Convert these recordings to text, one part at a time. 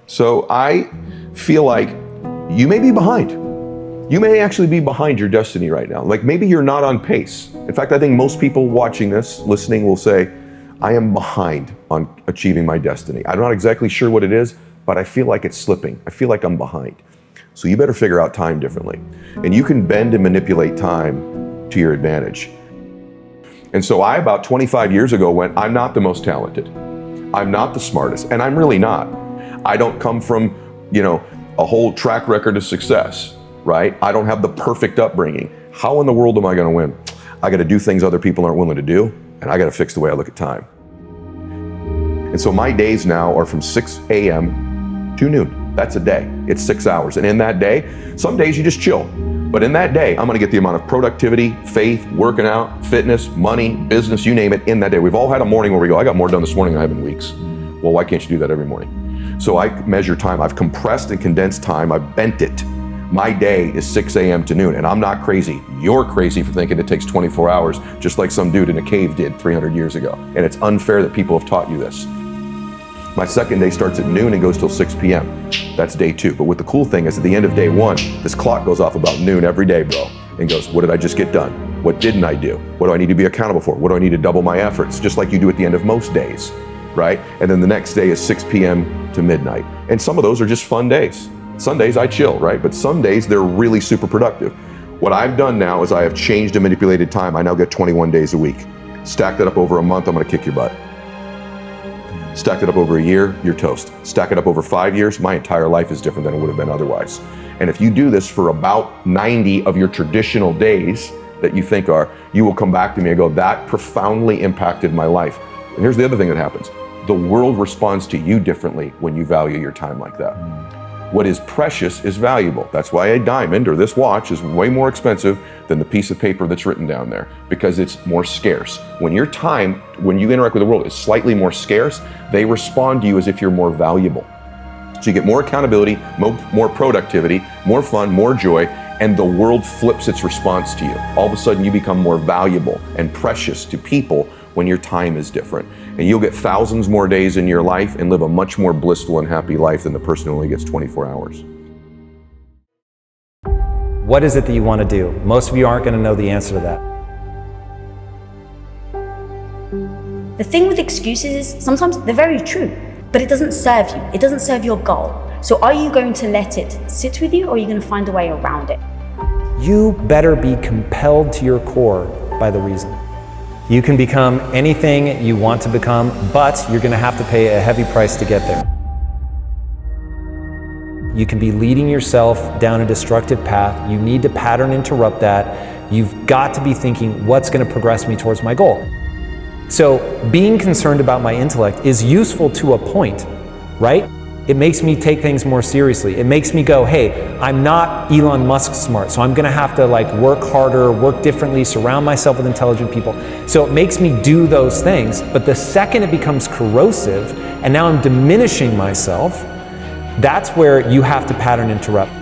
So I feel like you may be behind. You may actually be behind your destiny right now. Like maybe you're not on pace. In fact, I think most people watching this, listening, will say, I am behind on achieving my destiny. I'm not exactly sure what it is, but I feel like it's slipping. I feel like I'm behind. So you better figure out time differently. And you can bend and manipulate time to your advantage. And so I, about 25 years ago, went, I'm not the most talented. I'm not the smartest, and I'm really not. I don't come from, a whole track record of success, right? I don't have the perfect upbringing. How in the world am I gonna win? I gotta do things other people aren't willing to do, and I gotta fix the way I look at time. And so my days now are from 6 a.m. to noon. That's a day. It's 6 hours. And in that day, some days you just chill. But in that day, I'm gonna get the amount of productivity, faith, working out, fitness, money, business, you name it, in that day. We've all had a morning where we go, I got more done this morning than I have in weeks. Well, why can't you do that every morning? So I measure time. I've compressed and condensed time. I've bent it. My day is 6 a.m. to noon, and I'm not crazy. You're crazy for thinking it takes 24 hours, just like some dude in a cave did 300 years ago. And it's unfair that people have taught you this. My second day starts at noon and goes till 6 p.m. That's day 2. But what the cool thing is, at the end of day 1, this clock goes off about noon every day, bro, and goes, what did I just get done? What didn't I do? What do I need to be accountable for? What do I need to double my efforts? Just like you do at the end of most days, right? And then the next day is 6 p.m. to midnight. And some of those are just fun days. Sundays I chill, right? But some days they're really super productive. What I've done now is I have changed and manipulated time. I now get 21 days a week. Stack that up over a month, I'm gonna kick your butt. Stack it up over a year, you're toast. Stack it up over 5 years, my entire life is different than it would have been otherwise. And if you do this for about 90 of your traditional days that you think are, you will come back to me and go, that profoundly impacted my life. And here's the other thing that happens. The world responds to you differently when you value your time like that. What is precious is valuable. That's why a diamond or this watch is way more expensive than the piece of paper that's written down there, because it's more scarce. When your time, when you interact with the world, is slightly more scarce, they respond to you as if you're more valuable. So you get more accountability, more productivity, more fun, more joy, and the world flips its response to you. All of a sudden you become more valuable and precious to people when your time is different. And you'll get thousands more days in your life and live a much more blissful and happy life than the person who only gets 24 hours. What is it that you want to do? Most of you aren't going to know the answer to that. The thing with excuses is sometimes they're very true, but it doesn't serve you. It doesn't serve your goal. So are you going to let it sit with you, or are you going to find a way around it? You better be compelled to your core by the reason. You can become anything you want to become, but you're going to have to pay a heavy price to get there. You can be leading yourself down a destructive path. You need to pattern interrupt that. You've got to be thinking, what's going to progress me towards my goal? So being concerned about my intellect is useful to a point, right? It makes me take things more seriously. It makes me go, hey, I'm not Elon Musk smart, so I'm gonna have to work harder, work differently, surround myself with intelligent people. So it makes me do those things, but the second it becomes corrosive, and now I'm diminishing myself, that's where you have to pattern interrupt.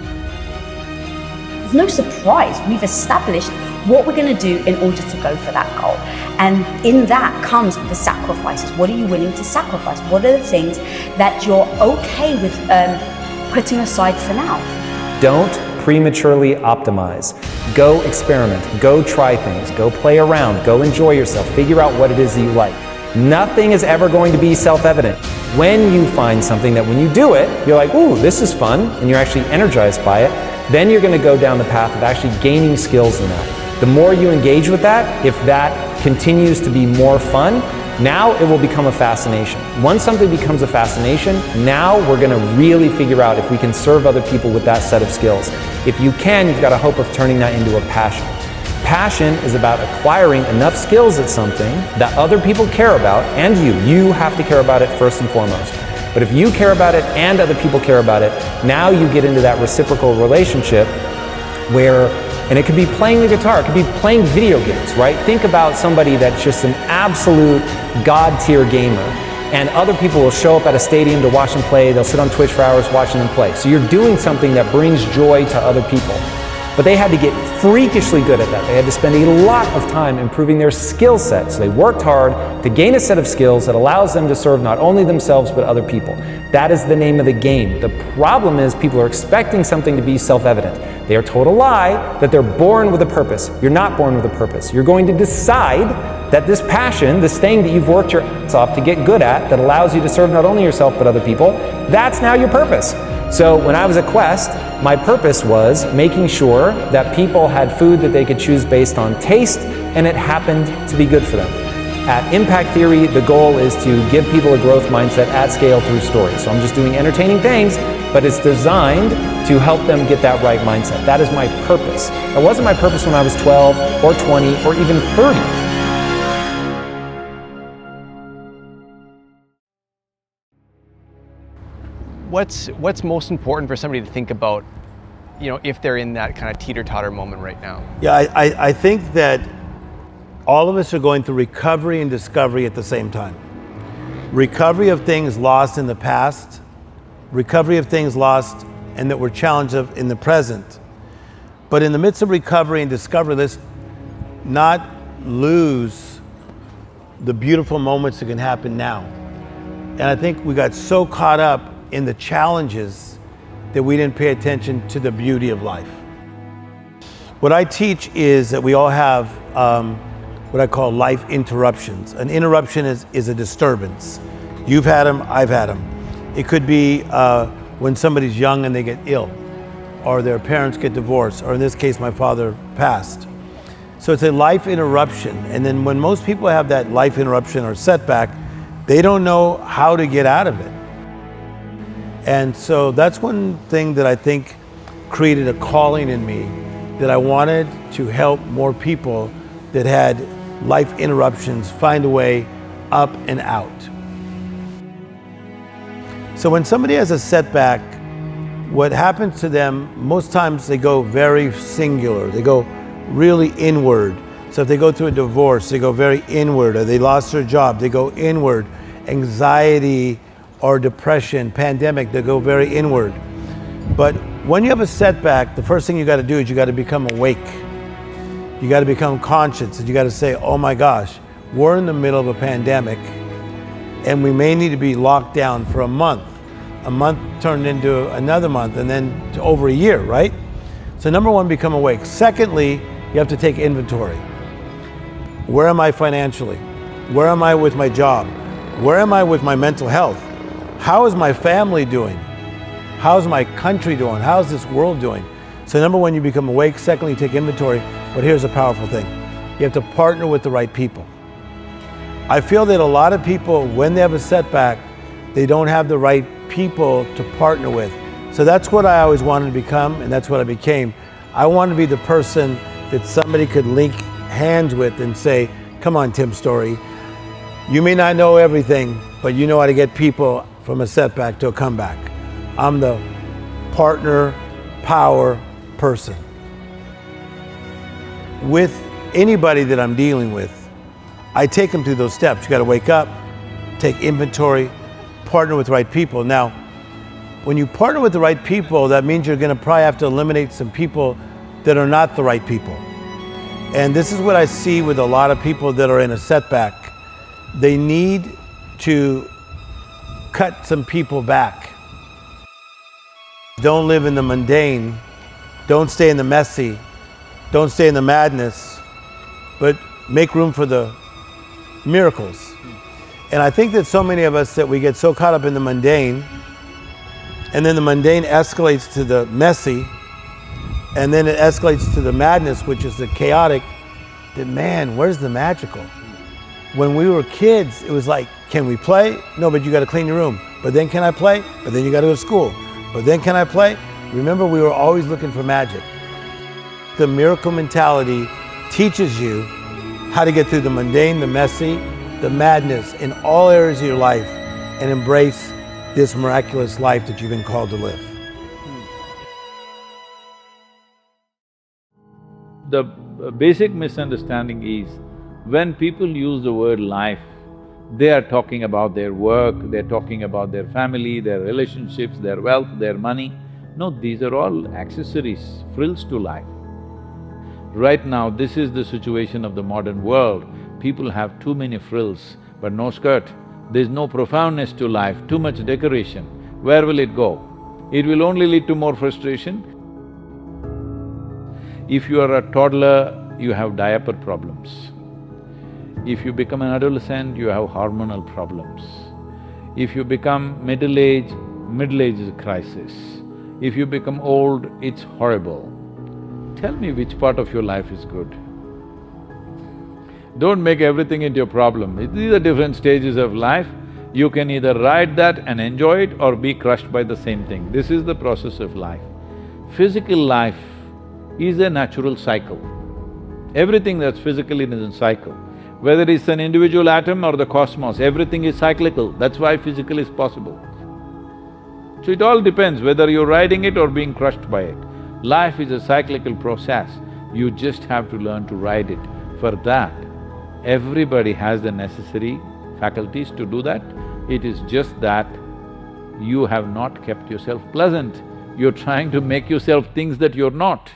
There's no surprise. We've established what we're going to do in order to go for that goal. And in that comes the sacrifices. What are you willing to sacrifice? What are the things that you're okay with putting aside for now? Don't prematurely optimize. Go experiment, go try things, go play around, go enjoy yourself, figure out what it is that you like. Nothing is ever going to be self-evident. When you find something that when you do it, you're like, ooh, this is fun, and you're actually energized by it, then you're going to go down the path of actually gaining skills in that. The more you engage with that, if that continues to be more fun, now it will become a fascination. Once something becomes a fascination, now we're going to really figure out if we can serve other people with that set of skills. If you can, you've got a hope of turning that into a passion. Passion is about acquiring enough skills at something that other people care about, and you have to care about it first and foremost. But if you care about it and other people care about it, now you get into that reciprocal relationship where, and it could be playing the guitar, it could be playing video games, right? Think about somebody that's just an absolute god-tier gamer, and other people will show up at a stadium to watch them play. They'll sit on Twitch for hours watching them play. So you're doing something that brings joy to other people. But they had to get freakishly good at that. They had to spend a lot of time improving their skill set. So they worked hard to gain a set of skills that allows them to serve not only themselves but other people. That is the name of the game. The problem is people are expecting something to be self-evident. They are told a lie that they're born with a purpose. You're not born with a purpose. You're going to decide that this passion, this thing that you've worked your ass off to get good at, that allows you to serve not only yourself but other people, that's now your purpose. So when I was at Quest, my purpose was making sure that people had food that they could choose based on taste, and it happened to be good for them. At Impact Theory, the goal is to give people a growth mindset at scale through stories. So I'm just doing entertaining things, but it's designed to help them get that right mindset. That is my purpose. It wasn't my purpose when I was 12 or 20 or even 30. What's most important for somebody to think about, if they're in that kind of teeter-totter moment right now? Yeah, I think that all of us are going through recovery and discovery at the same time. Recovery of things lost in the past, recovery of things lost and that we're challenged of in the present. But in the midst of recovery and discovery, let's not lose the beautiful moments that can happen now. And I think we got so caught up in the challenges that we didn't pay attention to the beauty of life. What I teach is that we all have what I call life interruptions. An interruption is a disturbance. You've had them, I've had them. It could be when somebody's young and they get ill, or their parents get divorced, or in this case, my father passed. So it's a life interruption. And then when most people have that life interruption or setback, they don't know how to get out of it. And so that's one thing that I think created a calling in me, that I wanted to help more people that had life interruptions find a way up and out. So when somebody has a setback, what happens to them, most times they go very singular. They go really inward. So if they go through a divorce, they go very inward, or they lost their job, they go inward. Anxiety or depression, pandemic, they go very inward. But when you have a setback, the first thing you got to do is you got to become awake. You got to become conscious, and you got to say, oh my gosh, we're in the middle of a pandemic and we may need to be locked down for a month. A month turned into another month, and then to over a year, right? So number one, become awake. Secondly, you have to take inventory. Where am I financially? Where am I with my job? Where am I with my mental health? How is my family doing? How's my country doing? How's this world doing? So number one, you become awake. Secondly, you take inventory. But here's a powerful thing. You have to partner with the right people. I feel that a lot of people, when they have a setback, they don't have the right people to partner with. So that's what I always wanted to become, and that's what I became. I wanted to be the person that somebody could link hands with and say, come on, Tim Storey, you may not know everything, but you know how to get people from a setback to a comeback. I'm the partner, power person. With anybody that I'm dealing with, I take them through those steps. You got to wake up, take inventory, partner with the right people. Now, when you partner with the right people, that means you're going to probably have to eliminate some people that are not the right people. And this is what I see with a lot of people that are in a setback. They need to cut some people back. Don't live in the mundane. Don't stay in the messy. Don't stay in the madness, but make room for the miracles. And I think that so many of us, that we get so caught up in the mundane, and then the mundane escalates to the messy, and then it escalates to the madness, which is the chaotic, that man, where's the magical? When we were kids, it was like, can we play? No, but you got to clean your room. But then can I play? But then you got to go to school. But then can I play? Remember, we were always looking for magic. The miracle mentality teaches you how to get through the mundane, the messy, the madness in all areas of your life, and embrace this miraculous life that you've been called to live. The basic misunderstanding is, when people use the word life, they are talking about their work, they're talking about their family, their relationships, their wealth, their money. No, these are all accessories, frills to life. Right now, this is the situation of the modern world. People have too many frills, but no skirt. There's no profoundness to life, too much decoration. Where will it go? It will only lead to more frustration. If you are a toddler, you have diaper problems. If you become an adolescent, you have hormonal problems. If you become middle age is a crisis. If you become old, it's horrible. Tell me which part of your life is good. Don't make everything into a problem. These are different stages of life. You can either ride that and enjoy it or be crushed by the same thing. This is the process of life. Physical life is a natural cycle. Everything that's physical is a cycle. Whether it's an individual atom or the cosmos, everything is cyclical. That's why physical is possible. So it all depends whether you're riding it or being crushed by it. Life is a cyclical process. You just have to learn to ride it. For that, everybody has the necessary faculties to do that. It is just that you have not kept yourself pleasant. You're trying to make yourself things that you're not.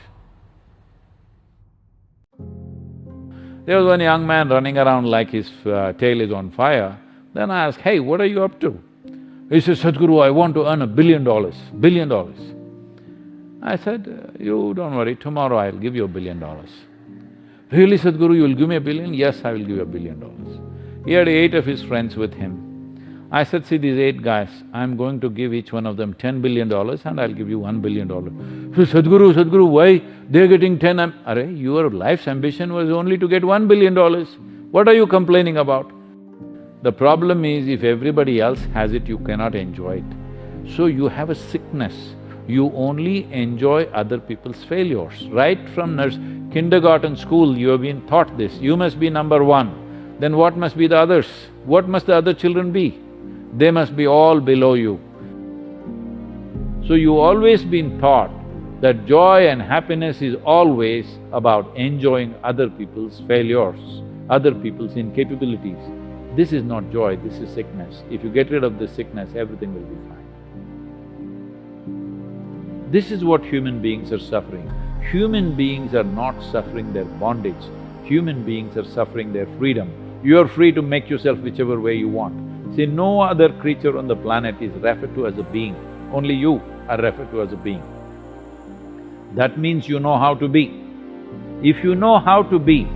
There was one young man running around like his tail is on fire. Then I asked, hey, what are you up to? He says, Sadhguru, I want to earn $1 billion, $1 billion. I said, you don't worry, tomorrow I'll give you $1 billion. Really, Sadhguru, you will give me $1 billion? Yes, I will give you $1 billion. He had 8 of his friends with him. I said, see these 8 guys, I'm going to give each one of them $10 billion and I'll give you $1 billion. He said, Sadhguru, why? They're getting 10… Arey, your life's ambition was only to get $1 billion. What are you complaining about? The problem is, if everybody else has it, you cannot enjoy it. So you have a sickness. You only enjoy other people's failures. Right from kindergarten school, you have been taught this, you must be number 1. Then what must be the others? What must the other children be? They must be all below you. So you always been taught that joy and happiness is always about enjoying other people's failures, other people's incapabilities. This is not joy, this is sickness. If you get rid of this sickness, everything will be fine. This is what human beings are suffering. Human beings are not suffering their bondage, human beings are suffering their freedom. You are free to make yourself whichever way you want. See, no other creature on the planet is referred to as a being, only you are referred to as a being. That means you know how to be. If you know how to be,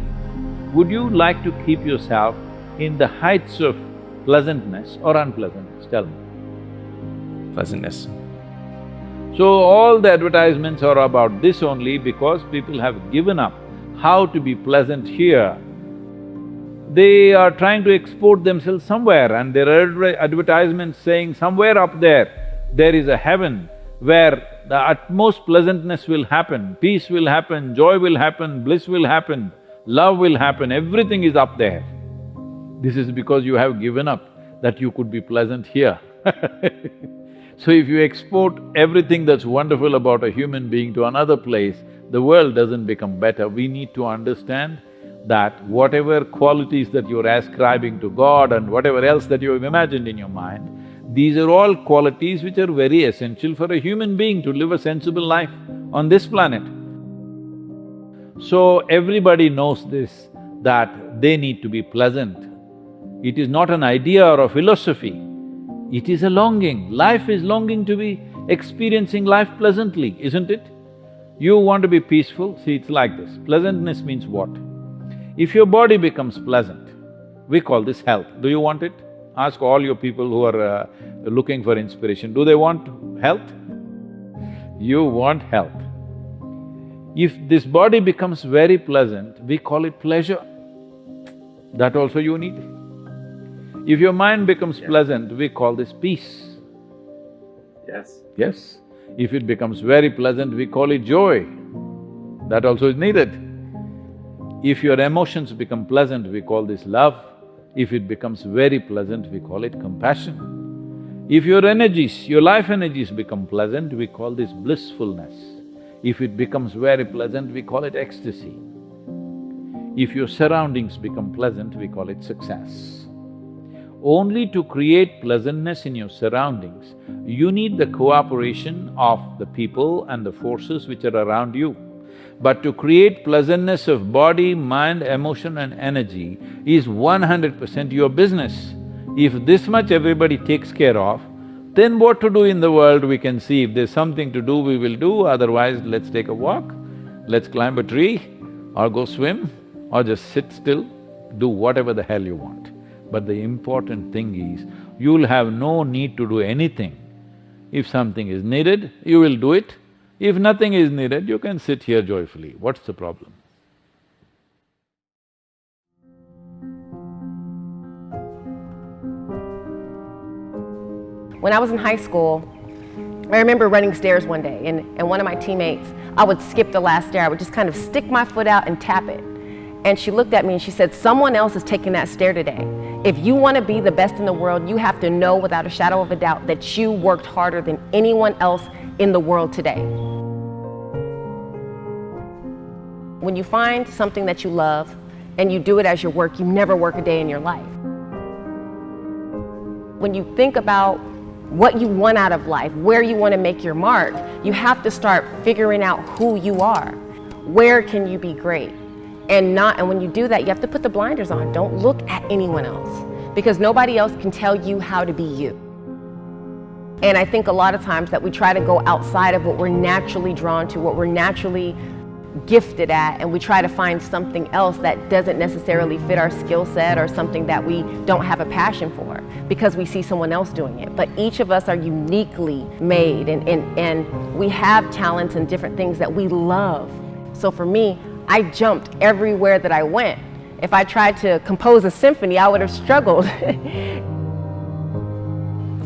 would you like to keep yourself in the heights of pleasantness or unpleasantness? Tell me. Pleasantness. So all the advertisements are about this only because people have given up how to be pleasant here. They are trying to export themselves somewhere and there are advertisements saying somewhere up there, there is a heaven where the utmost pleasantness will happen, peace will happen, joy will happen, bliss will happen, love will happen, everything is up there. This is because you have given up that you could be pleasant here. So if you export everything that's wonderful about a human being to another place, the world doesn't become better. We need to understand that whatever qualities that you're ascribing to God and whatever else that you have imagined in your mind, these are all qualities which are very essential for a human being to live a sensible life on this planet. So everybody knows this, that they need to be pleasant. It is not an idea or a philosophy, it is a longing. Life is longing to be experiencing life pleasantly, isn't it? You want to be peaceful, see, it's like this. Pleasantness means what? If your body becomes pleasant, we call this health. Do you want it? Ask all your people who are looking for inspiration, do they want health? You want health. If this body becomes very pleasant, we call it pleasure. That also you need. If your mind becomes pleasant, we call this peace. Yes. Yes. If it becomes very pleasant, we call it joy. That also is needed. If your emotions become pleasant, we call this love. If it becomes very pleasant, we call it compassion. If your energies, your life energies become pleasant, we call this blissfulness. If it becomes very pleasant, we call it ecstasy. If your surroundings become pleasant, we call it success. Only to create pleasantness in your surroundings, you need the cooperation of the people and the forces which are around you. But to create pleasantness of body, mind, emotion and energy is 100% your business. If this much everybody takes care of, then what to do in the world we can see. If there's something to do, we will do, otherwise let's take a walk, let's climb a tree, or go swim, or just sit still, do whatever the hell you want. But the important thing is, you'll have no need to do anything. If something is needed, you will do it. If nothing is needed, you can sit here joyfully. What's the problem? When I was in high school, I remember running stairs one day and one of my teammates, I would skip the last stair, I would just kind of stick my foot out and tap it. And she looked at me and she said, someone else is taking that stair today. If you want to be the best in the world, you have to know without a shadow of a doubt that you worked harder than anyone else in the world today. When you find something that you love and you do it as your work, you never work a day in your life. When you think about what you want out of life, where you want to make your mark, you have to start figuring out who you are. Where can you be great? And when you do that, you have to put the blinders on. Don't look at anyone else, because nobody else can tell you how to be you. And I think a lot of times that we try to go outside of what we're naturally drawn to, what we're naturally gifted at, and we try to find something else that doesn't necessarily fit our skill set or something that we don't have a passion for because we see someone else doing it. But each of us are uniquely made, and we have talents and different things that we love. So for me, I jumped everywhere that I went. If I tried to compose a symphony, I would have struggled.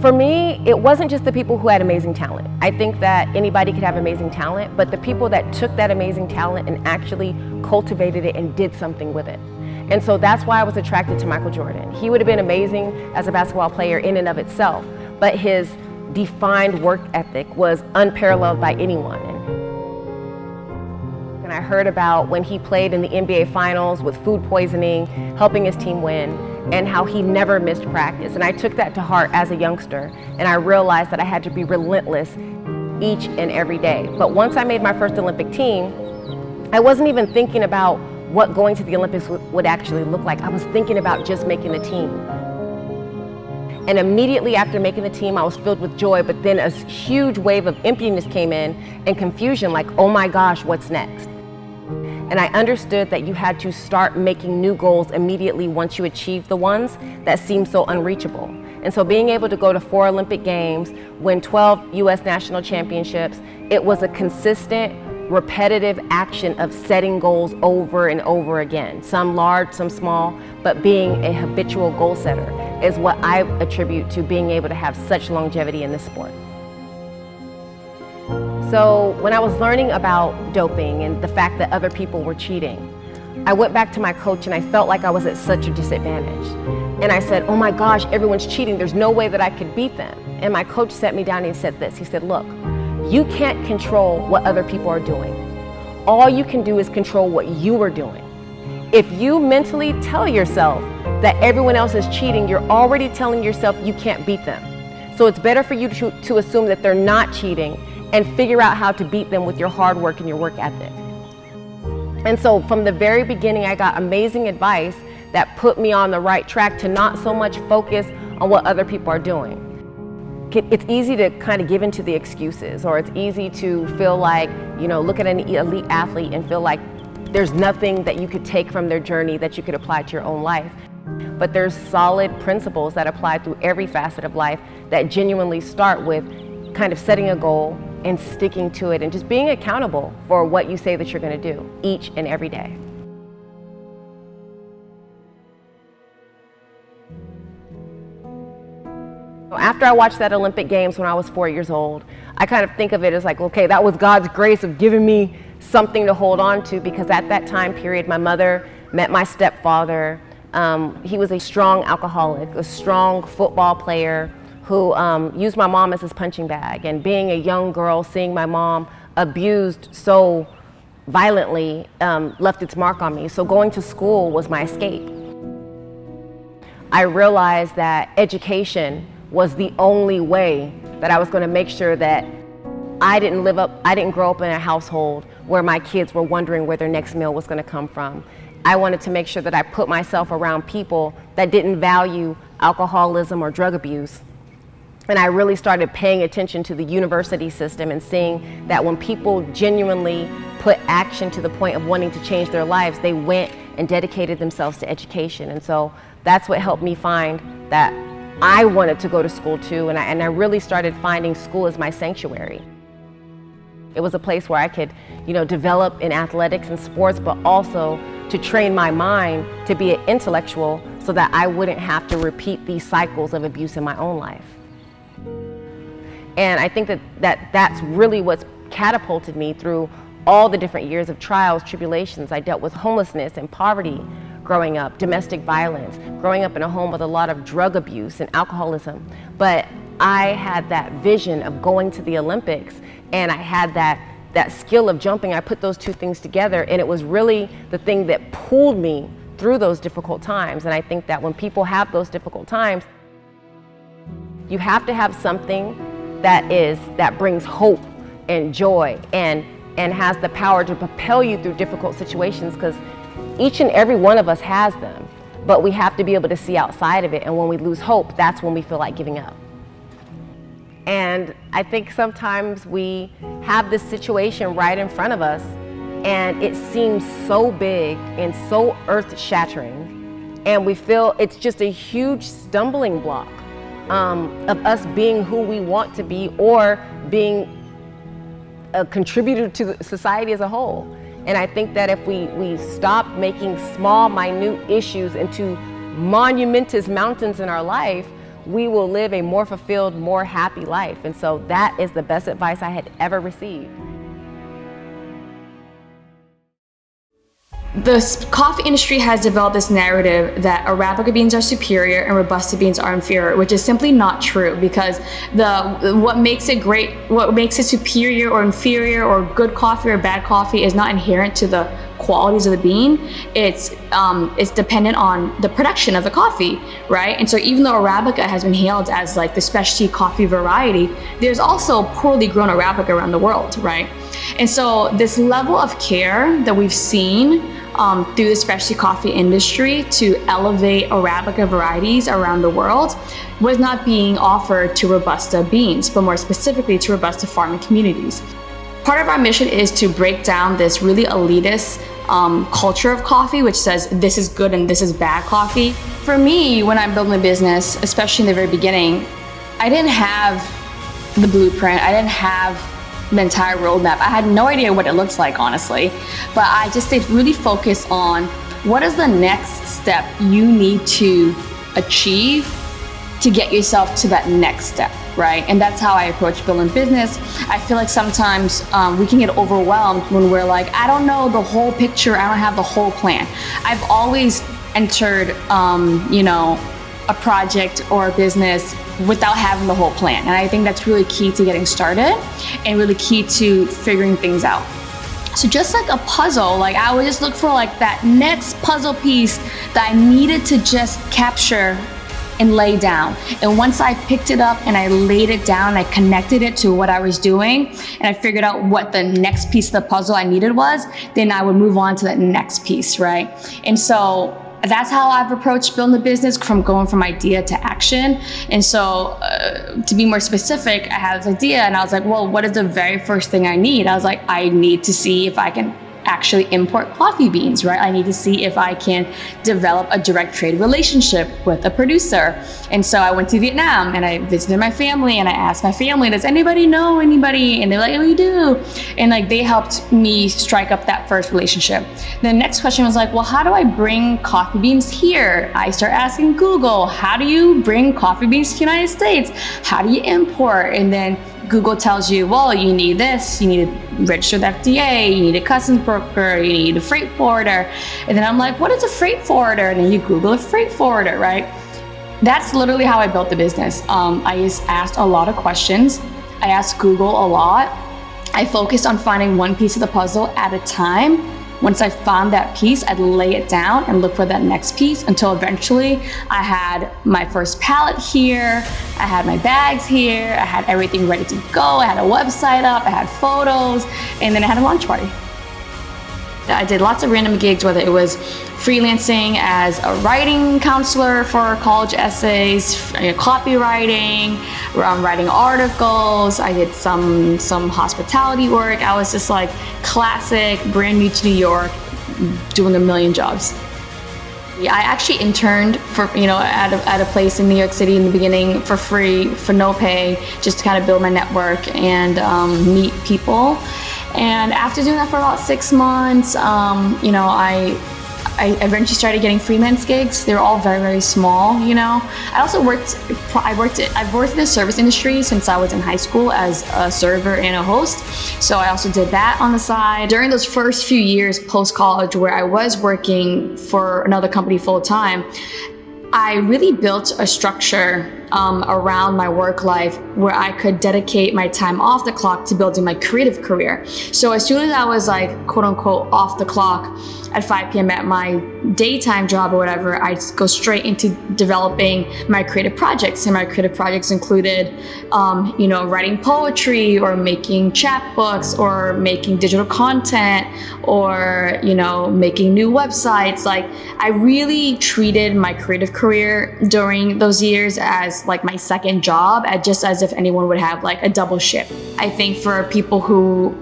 For me, it wasn't just the people who had amazing talent. I think that anybody could have amazing talent, but the people that took that amazing talent and actually cultivated it and did something with it. And so that's why I was attracted to Michael Jordan. He would have been amazing as a basketball player in and of itself, but his defined work ethic was unparalleled by anyone. And I heard about when he played in the NBA Finals with food poisoning, helping his team win, and how he never missed practice. And I took that to heart as a youngster, and I realized that I had to be relentless each and every day. But once I made my first Olympic team, I wasn't even thinking about what going to the Olympics would actually look like. I was thinking about just making the team. And immediately after making the team, I was filled with joy, but then a huge wave of emptiness came in and confusion, like, oh my gosh, what's next? And I understood that you had to start making new goals immediately once you achieve the ones that seem so unreachable. And so being able to go to 4 Olympic Games, win 12 US national championships, it was a consistent, repetitive action of setting goals over and over again. Some large, some small, but being a habitual goal setter is what I attribute to being able to have such longevity in this sport. So when I was learning about doping and the fact that other people were cheating, I went back to my coach and I felt like I was at such a disadvantage. And I said, oh my gosh, everyone's cheating. There's no way that I could beat them. And my coach sat me down and he said this. He said, look, you can't control what other people are doing. All you can do is control what you are doing. If you mentally tell yourself that everyone else is cheating, you're already telling yourself you can't beat them. So it's better for you to assume that they're not cheating and figure out how to beat them with your hard work and your work ethic. And so from the very beginning, I got amazing advice that put me on the right track to not so much focus on what other people are doing. It's easy to kind of give into the excuses, or it's easy to feel like, look at an elite athlete and feel like there's nothing that you could take from their journey that you could apply to your own life. But there's solid principles that apply through every facet of life that genuinely start with kind of setting a goal and sticking to it and just being accountable for what you say that you're going to do each and every day. After I watched that Olympic Games when I was 4 years old, I kind of think of it as like, okay, that was God's grace of giving me something to hold on to, because at that time period, my mother met my stepfather. He was a strong alcoholic, a strong football player who used my mom as his punching bag. And being a young girl, seeing my mom abused so violently left its mark on me. So going to school was my escape. I realized that education was the only way that I was going to make sure that I didn't grow up in a household where my kids were wondering where their next meal was going to come from. I wanted to make sure that I put myself around people that didn't value alcoholism or drug abuse. And I really started paying attention to the university system and seeing that when people genuinely put action to the point of wanting to change their lives, they went and dedicated themselves to education. And so that's what helped me find that I wanted to go to school too. And I really started finding school as my sanctuary. It was a place where I could, develop in athletics and sports, but also to train my mind to be an intellectual so that I wouldn't have to repeat these cycles of abuse in my own life. And I think that's really what's catapulted me through all the different years of trials, tribulations. I dealt with homelessness and poverty growing up, domestic violence, growing up in a home with a lot of drug abuse and alcoholism. But I had that vision of going to the Olympics, and I had that skill of jumping. I put those two things together, and it was really the thing that pulled me through those difficult times. And I think that when people have those difficult times, you have to have something that brings hope and joy and has the power to propel you through difficult situations, because each and every one of us has them, but we have to be able to see outside of it. And when we lose hope, that's when we feel like giving up. And I think sometimes we have this situation right in front of us and it seems so big and so earth-shattering, and we feel it's just a huge stumbling block of us being who we want to be or being a contributor to society as a whole. And I think that if we stop making small, minute issues into monumentous mountains in our life, we will live a more fulfilled, more happy life. And so that is the best advice I had ever received. The coffee industry has developed this narrative that Arabica beans are superior and Robusta beans are inferior, which is simply not true, because what makes it great, what makes it superior or inferior or good coffee or bad coffee is not inherent to the qualities of the bean. It's dependent on the production of the coffee, right? And so even though Arabica has been hailed as like the specialty coffee variety, there's also poorly grown Arabica around the world, right? And so this level of care that we've seen through the specialty coffee industry to elevate Arabica varieties around the world was not being offered to Robusta beans, but more specifically to Robusta farming communities. Part of our mission is to break down this really elitist culture of coffee, which says this is good and this is bad coffee. For me, when I'm building a business, especially in the very beginning, I didn't have the blueprint. I didn't have the entire roadmap. I had no idea what it looks like, honestly, but I just stayed really focused on what is the next step you need to achieve to get yourself to that next step, right? And that's how I approach building business. I feel like sometimes we can get overwhelmed when we're like, I don't know the whole picture, I don't have the whole plan. I've always entered, a project or a business without having the whole plan. And I think that's really key to getting started and really key to figuring things out. So just like a puzzle, like I would just look for like that next puzzle piece that I needed to just capture and lay down. And once I picked it up and I laid it down, I connected it to what I was doing, and I figured out what the next piece of the puzzle I needed was, then I would move on to the next piece, right? And so that's how I've approached building the business, from going from idea to action. And so to be more specific, I had this idea and I was like, well, what is the very first thing I need? I was like, I need to see if I can actually import coffee beans, right? I need to see if I can develop a direct trade relationship with a producer. And so I went to Vietnam and I visited my family and I asked my family, does anybody know anybody? And they're like, oh, we do. And like they helped me strike up that first relationship. The next question was like, well, how do I bring coffee beans here? I start asking Google, how do you bring coffee beans to the United States? How do you import? And then Google tells you, well, you need this, you need to register the FDA, you need a customs broker, you need a freight forwarder. And then I'm like, what is a freight forwarder? And then you Google a freight forwarder, right? That's literally how I built the business. I just asked a lot of questions. I asked Google a lot. I focused on finding one piece of the puzzle at a time. once I found that piece, I'd lay it down and look for that next piece until eventually I had my first palette here, I had my bags here, I had everything ready to go, I had a website up, I had photos, and then I had a launch party. I did lots of random gigs, whether it was freelancing as a writing counselor for college essays, copywriting, writing articles. I did some hospitality work. I was just like classic, brand new to New York, doing a million jobs. Yeah, I actually interned for at a place in New York City in the beginning for free, for no pay, just to kind of build my network and meet people. And after doing that for about 6 months, I eventually started getting freelance gigs. They were all very, very small, I also I've worked in the service industry since I was in high school as a server and a host. So I also did that on the side. During those first few years post-college where I was working for another company full-time, I really built a structure around my work life where I could dedicate my time off the clock to building my creative career. So as soon as I was like, quote unquote, off the clock at 5 p.m. at my daytime job or whatever, I'd go straight into developing my creative projects. And my creative projects included, writing poetry or making chapbooks or making digital content or, making new websites. Like, I really treated my creative career during those years as like my second job, just as if anyone would have like a double shift. I think for people who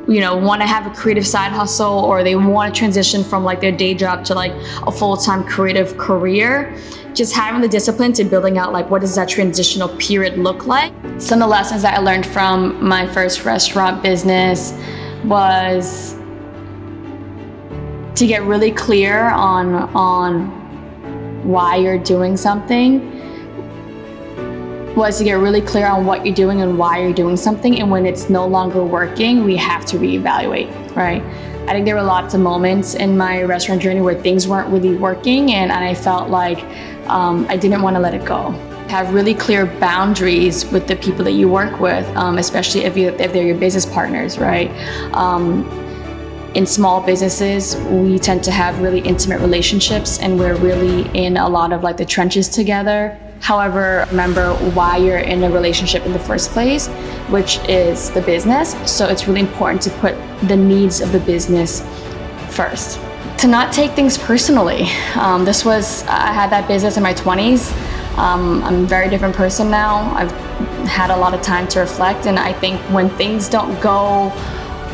want to have a creative side hustle or they want to transition from like their day job to like a full-time creative career, just having the discipline to building out like what does that transitional period look like. Some of the lessons that I learned from my first restaurant business was to get really clear on why you're doing something, was to get really clear on what you're doing and why you're doing something. And when it's no longer working, we have to reevaluate, right? I think there were lots of moments in my restaurant journey where things weren't really working and I felt like I didn't want to let it go. Have really clear boundaries with the people that you work with, especially if they're your business partners, right? In small businesses, we tend to have really intimate relationships and we're really in a lot of like the trenches together. However, remember why you're in a relationship in the first place, which is the business. So it's really important to put the needs of the business first. To not take things personally. I had that business in my 20s. I'm a very different person now. I've had a lot of time to reflect, and I think when things don't go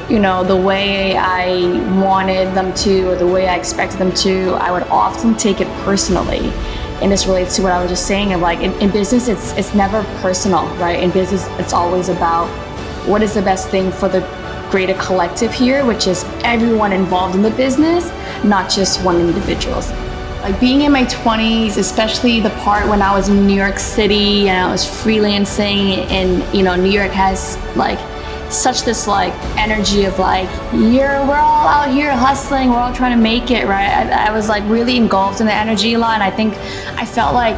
the way I wanted them to or the way I expected them to, I would often take it personally. And this relates to what I was just saying, of like in business, it's never personal, right? In business, it's always about what is the best thing for the greater collective here, which is everyone involved in the business, not just one individual. Like being in my 20s, especially the part when I was in New York City and I was freelancing, and New York has like such this like energy of like, we're all out here hustling, we're all trying to make it, right? I was like really engulfed in the energy a lot, and I felt like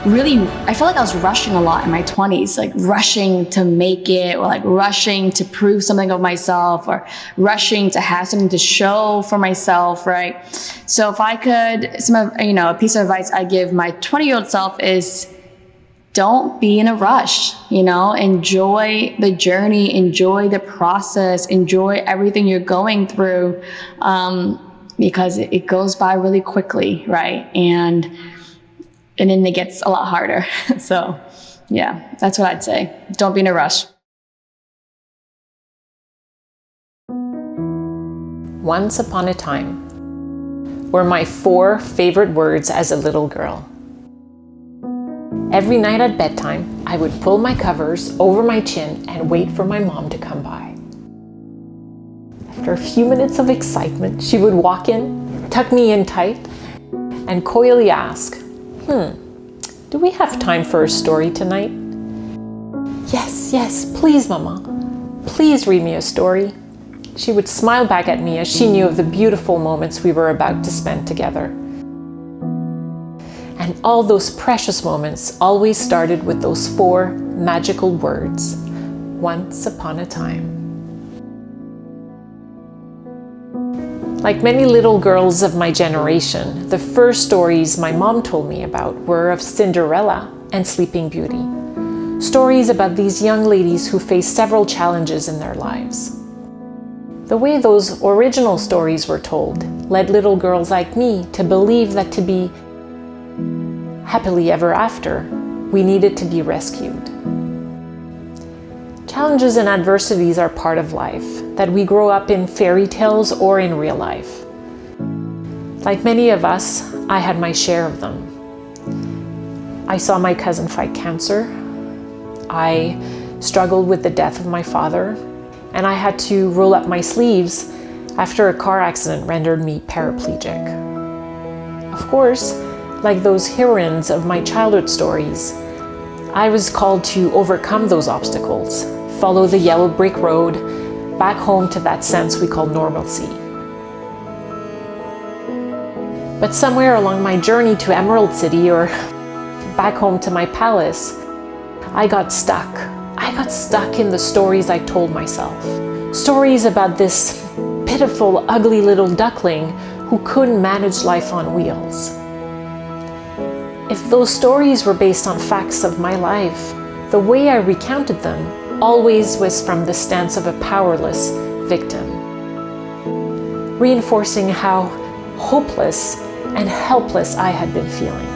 I was rushing a lot in my 20s, like rushing to make it, or like rushing to prove something of myself, or rushing to have something to show for myself, right? So if I could, a piece of advice I give my 20-year-old self is, don't be in a rush, enjoy the journey, enjoy the process, enjoy everything you're going through, because it goes by really quickly, right? And then it gets a lot harder. So yeah, that's what I'd say. Don't be in a rush. Once upon a time were my 4 favorite words as a little girl. Every night at bedtime, I would pull my covers over my chin and wait for my mom to come by. After a few minutes of excitement, she would walk in, tuck me in tight, and coyly ask, do we have time for a story tonight? Yes, please, Mama. Please read me a story. She would smile back at me as she knew of the beautiful moments we were about to spend together. And all those precious moments always started with those 4 magical words, once upon a time. Like many little girls of my generation, the first stories my mom told me about were of Cinderella and Sleeping Beauty. Stories about these young ladies who faced several challenges in their lives. The way those original stories were told led little girls like me to believe that to be happily ever after, we needed to be rescued. Challenges and adversities are part of life, that we grow up in fairy tales or in real life. Like many of us, I had my share of them. I saw my cousin fight cancer. I struggled with the death of my father, and I had to roll up my sleeves after a car accident rendered me paraplegic. Of course, like those heroines of my childhood stories, I was called to overcome those obstacles, follow the yellow brick road, back home to that sense we call normalcy. But somewhere along my journey to Emerald City or back home to my palace, I got stuck. I got stuck in the stories I told myself. Stories about this pitiful, ugly little duckling who couldn't manage life on wheels. If those stories were based on facts of my life, the way I recounted them always was from the stance of a powerless victim, reinforcing how hopeless and helpless I had been feeling.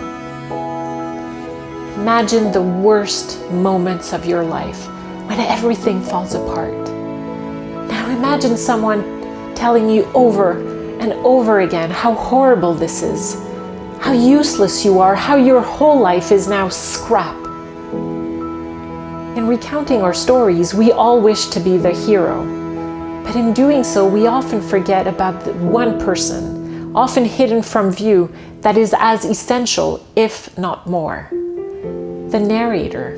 Imagine the worst moments of your life when everything falls apart. Now imagine someone telling you over and over again how horrible this is, how useless you are, how your whole life is now scrap. In recounting our stories, we all wish to be the hero, but in doing so, we often forget about the one person, often hidden from view, that is as essential, if not more. The narrator.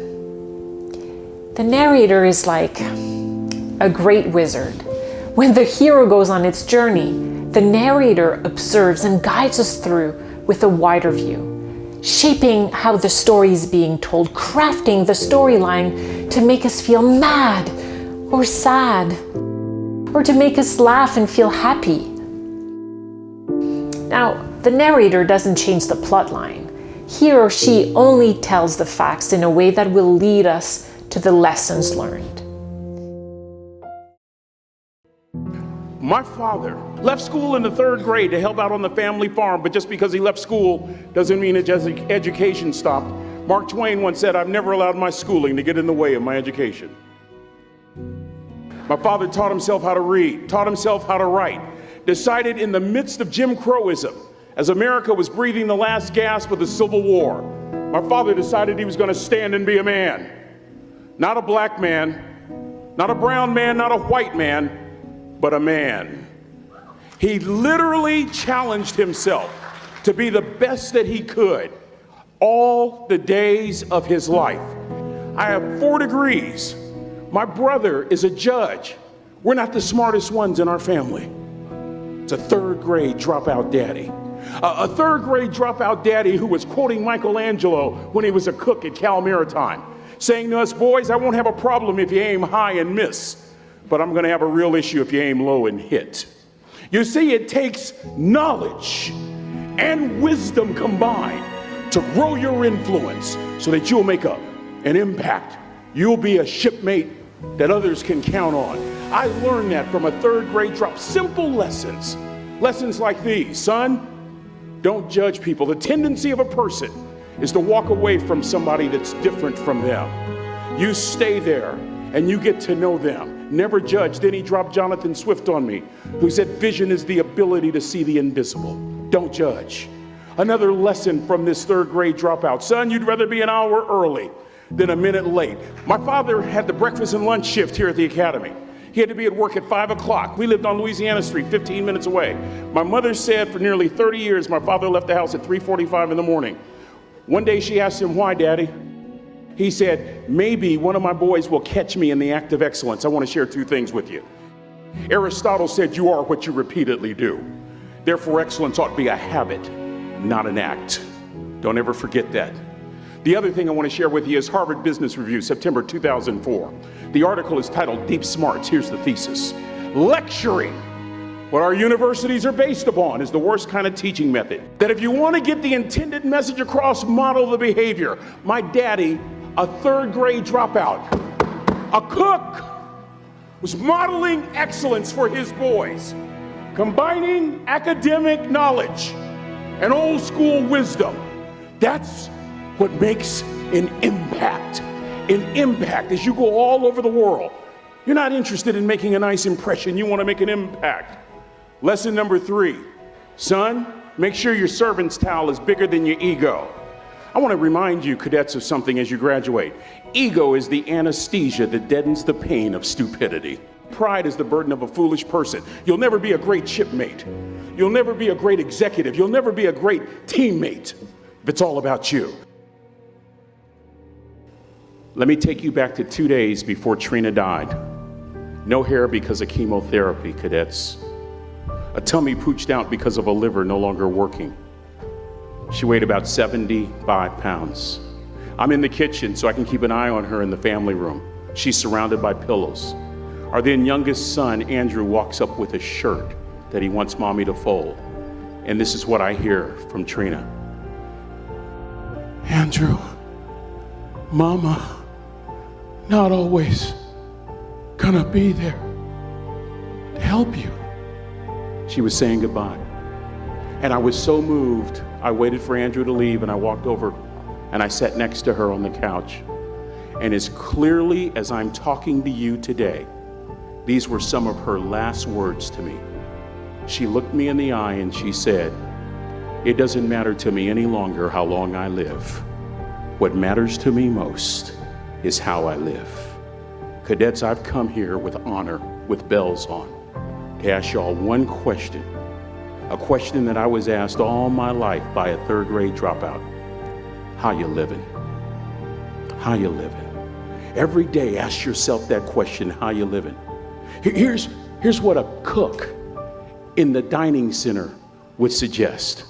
The narrator is like a great wizard. When the hero goes on its journey, the narrator observes and guides us through with a wider view, shaping how the story is being told, crafting the storyline to make us feel mad or sad, or to make us laugh and feel happy. Now, the narrator doesn't change the plot line. He or she only tells the facts in a way that will lead us to the lessons learned. My father left school in the 3rd grade to help out on the family farm, but just because he left school doesn't mean his education stopped. Mark Twain once said, "I've never allowed my schooling to get in the way of my education." My father taught himself how to read, taught himself how to write, decided in the midst of Jim Crowism, as America was breathing the last gasp of the Civil War, my father decided he was going to stand and be a man. Not a black man, not a brown man, not a white man, but a man. He literally challenged himself to be the best that he could all the days of his life. I have 4 degrees. My brother is a judge. We're not the smartest ones in our family. It's a 3rd grade dropout daddy. A 3rd grade dropout daddy who was quoting Michelangelo when he was a cook at Cal Maritime, saying to us, "Boys, I won't have a problem if you aim high and miss, but I'm going to have a real issue if you aim low and hit." You see, it takes knowledge and wisdom combined to grow your influence so that you'll make an impact. You'll be a shipmate that others can count on. I learned that from a 3rd grade drop. Simple lessons. Lessons like these. Son, don't judge people. The tendency of a person is to walk away from somebody that's different from them. You stay there and you get to know them. Never judge. Then he dropped Jonathan Swift on me, who said vision is the ability to see the invisible. Don't judge. Another lesson from this 3rd grade dropout. Son, you'd rather be an hour early than a minute late. My father had the breakfast and lunch shift here at the academy. He had to be at work at 5 o'clock. We lived on Louisiana Street, 15 minutes away. My mother said for nearly 30 years, my father left the house at 3:45 in the morning. One day she asked him, "Why, Daddy?" He said, "Maybe one of my boys will catch me in the act of excellence. I want to share 2 things with you." Aristotle said, "You are what you repeatedly do." Therefore, excellence ought to be a habit, not an act. Don't ever forget that. The other thing I want to share with you is Harvard Business Review, September 2004. The article is titled Deep Smarts. Here's the thesis. Lecturing What our universities are based upon is the worst kind of teaching method. That if you want to get the intended message across, model the behavior. My daddy, a third grade dropout, a cook, was modeling excellence for his boys, combining academic knowledge and old school wisdom. That's what makes an impact. An impact as you go all over the world. You're not interested in making a nice impression, you want to make an impact. Lesson number 3, son, make sure your servant's towel is bigger than your ego. I want to remind you, cadets, of something as you graduate. Ego is the anesthesia that deadens the pain of stupidity. Pride is the burden of a foolish person. You'll never be a great shipmate. You'll never be a great executive. You'll never be a great teammate if it's all about you. Let me take you back to 2 days before Trina died. No hair because of chemotherapy, cadets. A tummy pooched out because of a liver no longer working. She weighed about 75 pounds. I'm in the kitchen so I can keep an eye on her in the family room. She's surrounded by pillows. Our then youngest son, Andrew, walks up with a shirt that he wants mommy to fold. And this is what I hear from Trina. Andrew, mama, not always gonna be there to help you. She was saying goodbye. And I was so moved, I waited for Andrew to leave and I walked over and I sat next to her on the couch. And as clearly as I'm talking to you today, these were some of her last words to me. She looked me in the eye and she said, "It doesn't matter to me any longer how long I live. What matters to me most is how I live." Cadets, I've come here with honor, with bells on, to ask y'all one question. A question that I was asked all my life by a third grade dropout. How you living? How you living? Every day ask yourself that question, how you living? Here's what a cook in the dining center would suggest.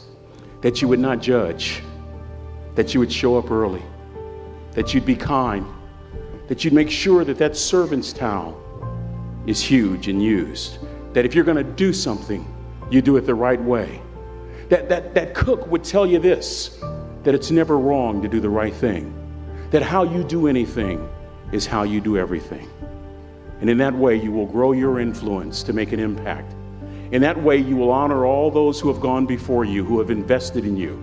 That you would not judge, that you would show up early, that you'd be kind, that you'd make sure that that servant's towel is huge and used, that if you're gonna do something, you do it the right way. That cook would tell you this, that it's never wrong to do the right thing, that how you do anything is how you do everything. And in that way, you will grow your influence to make an impact. In that way, you will honor all those who have gone before you, who have invested in you,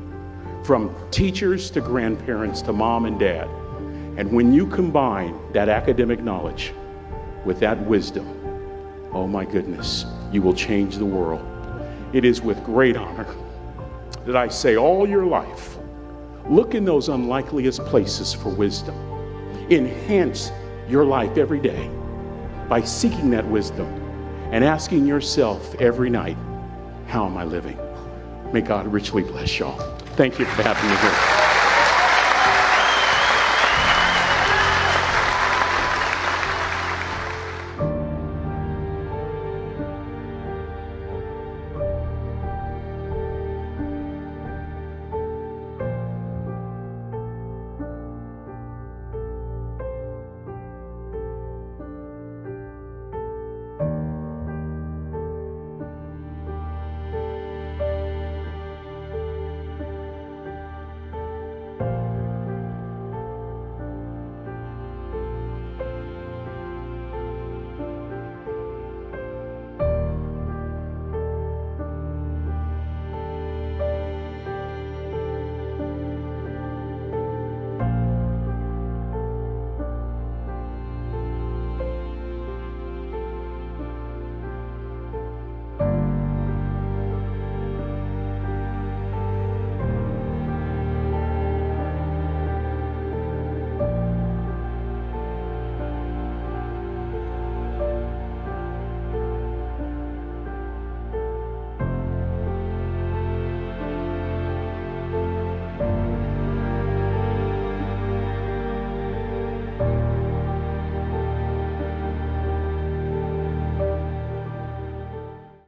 from teachers to grandparents to mom and dad. And when you combine that academic knowledge with that wisdom, oh my goodness, you will change the world. It is with great honor that I say all your life, look in those unlikeliest places for wisdom. Enhance your life every day by seeking that wisdom and asking yourself every night, how am I living? May God richly bless y'all. Thank you for having me here.